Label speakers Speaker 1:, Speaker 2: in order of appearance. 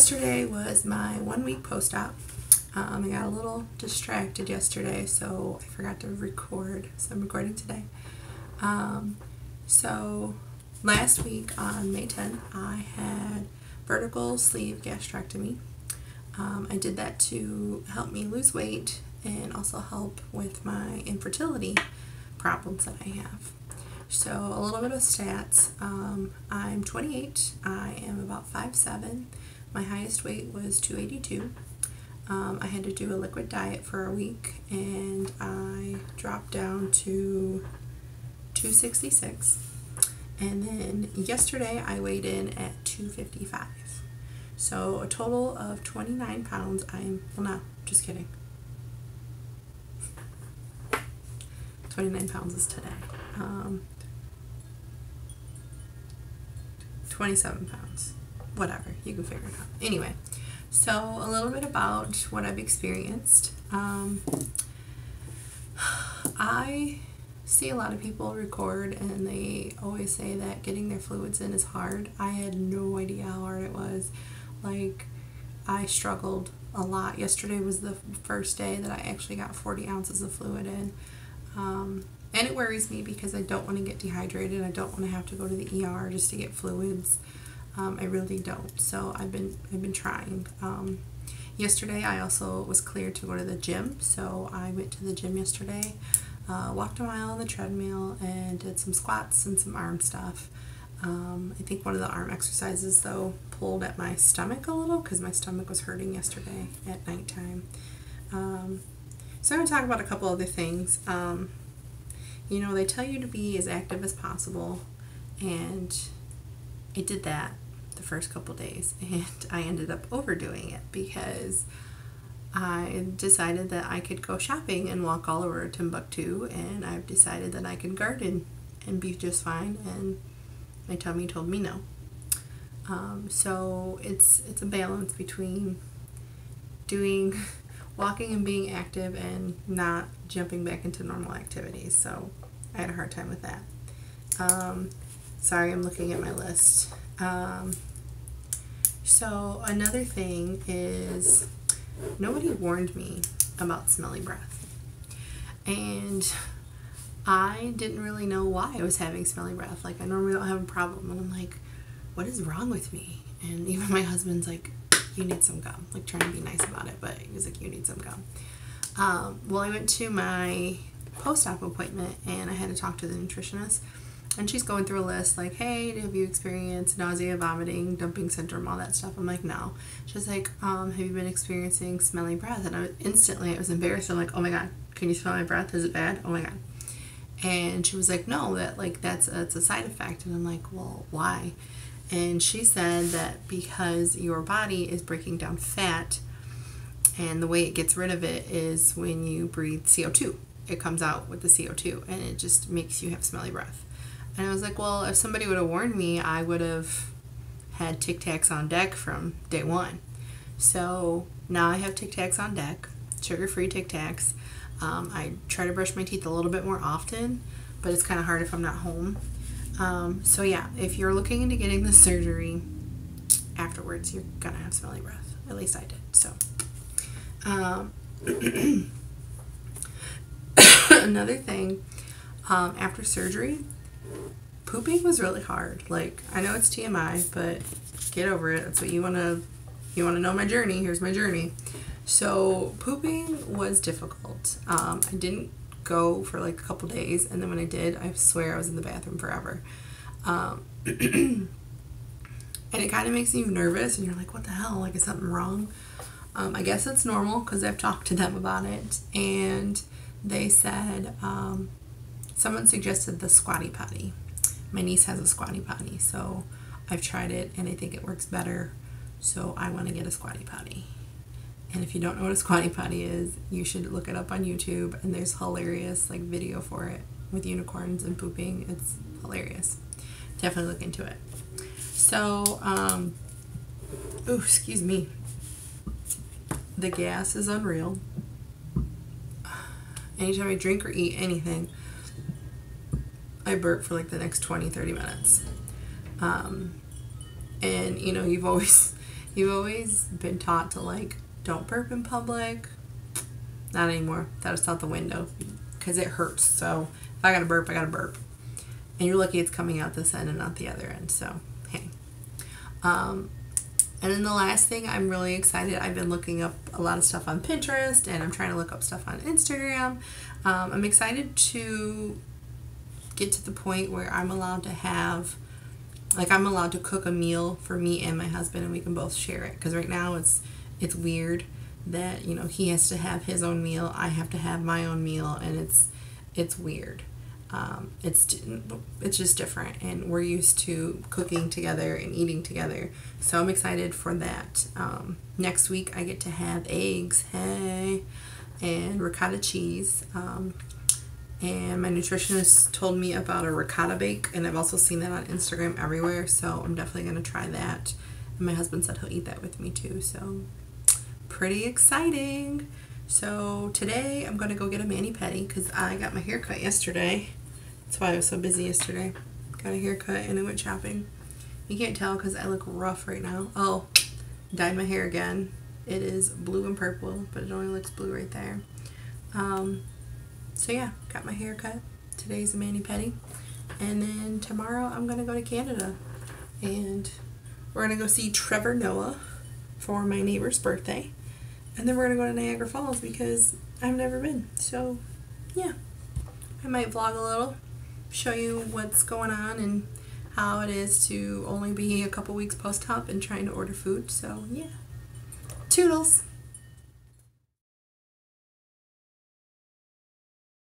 Speaker 1: yesterday was my 1 week post-op. I got a little distracted yesterday, so I forgot to record, so I'm recording today. So last week on May 10th, I had vertical sleeve gastrectomy. I did that to help me lose weight and also help with my infertility problems that I have. So a little bit of stats. I'm 28. I am about 5'7". My highest weight was 282. I had to do a liquid diet for a week and I dropped down to 266. And then yesterday I weighed in at 255. So a total of 29 pounds. Well, no, just kidding. 29 pounds is today. 27 pounds. Whatever, you can figure it out. Anyway, so a little bit about what I've experienced. I see a lot of people record and they always say that getting their fluids in is hard. I had no idea how hard it was. Like, I struggled a lot. Yesterday was the first day that I actually got 40 ounces of fluid in. And it worries me because I don't want to get dehydrated. I don't want to have to go to the ER just to get fluids. I really don't. So I've been trying. Yesterday I also was cleared to go to the gym. So I went to the gym yesterday, walked a mile on the treadmill and did some squats and some arm stuff. I think one of the arm exercises though pulled at my stomach a little because my stomach was hurting yesterday at nighttime. So I'm going to talk about a couple other things. You know, they tell you to be as active as possible, and I did that the first couple days, and I ended up overdoing it because I decided that I could go shopping and walk all over Timbuktu, and I've decided that I could garden and be just fine, and my tummy told me no. So it's a balance between walking and being active and not jumping back into normal activities. So I had a hard time with that. Sorry, I'm looking at my list. So another thing is nobody warned me about Smelly Breath. And I didn't really know why I was having smelly breath. Like, I normally don't have a problem. And I'm like, what is wrong with me? And even my husband's like, you need some gum. Like, trying to be nice about it, but he was like, you need some gum. Well, I went to my post-op appointment and I had to talk to the nutritionist. And she's going through a list like, hey, have you experienced nausea, vomiting, dumping syndrome, all that stuff? I'm like, no. She's like, have you been experiencing smelly breath? And I was embarrassed. I'm like, oh my God, can you smell my breath? Is it bad? Oh my God. And she was like, no, that's a side effect. And I'm like, well, why? And she said that because your body is breaking down fat, and the way it gets rid of it is when you breathe CO2. It comes out with the CO2, and it just makes you have smelly breath. And I was like, well, if somebody would have warned me, I would have had Tic Tacs on deck from day one. So now I have Tic Tacs on deck, sugar-free Tic Tacs. I try to brush my teeth a little bit more often, but it's kind of hard if I'm not home. So yeah, if you're looking into getting the surgery afterwards, you're gonna have smelly breath. At least I did. So another thing, after surgery, pooping was really hard. Like, I know it's TMI, but get over it. That's what you wanna know my journey. Here's my journey. So pooping was difficult. I didn't go for like a couple days, and then when I did, I swear I was in the bathroom forever. And it kind of makes you nervous, and you're like, what the hell? Like, is something wrong? I guess it's normal because I've talked to them about it, and they said someone suggested the squatty potty. My niece has a squatty potty, so I've tried it, and I think it works better. So I want to get a squatty potty. And if you don't know what a squatty potty is, you should look it up on YouTube, and there's hilarious like video for it with unicorns and pooping. It's hilarious. Definitely look into it. So, oh, excuse me. The gas is unreal. Anytime I drink or eat anything, I burp for like the next 20-30 minutes. And you know, you've always You've always been taught to like, don't burp in public. Not anymore. That's out the window because it hurts. So if I gotta burp, I gotta burp. And you're lucky it's coming out this end and not the other end. So hey. And then the last thing, I'm really excited. I've been looking up a lot of stuff on Pinterest and I'm trying to look up stuff on Instagram. I'm excited to get to the point where I'm allowed to have, like, I'm allowed to cook a meal for me and my husband and we can both share it. Because right now it's weird that, you know, he has to have his own meal, I have to have my own meal, and it's weird. It's just different, and we're used to cooking together and eating together, so I'm excited for that. Next week I get to have eggs, hey, and ricotta cheese, and my nutritionist told me about a ricotta bake, and I've also seen that on Instagram everywhere, so I'm definitely going to try that, and my husband said he'll eat that with me too, so pretty exciting. So today I'm going to go get a mani-pedi because I got my hair cut yesterday. That's why I was so busy yesterday. Got a haircut and I went shopping. You can't tell because I look rough right now. Oh, dyed my hair again. It is blue and purple, but it only looks blue right there. So yeah, got my hair cut. Today's a mani-pedi. And then tomorrow I'm going to go to Canada. And we're going to go see Trevor Noah for my neighbor's birthday. And then we're going to go to Niagara Falls because I've never been. So yeah, I might vlog a little. Show you what's going on and how it is to only be a couple weeks post-op and trying to order food. So yeah, toodles.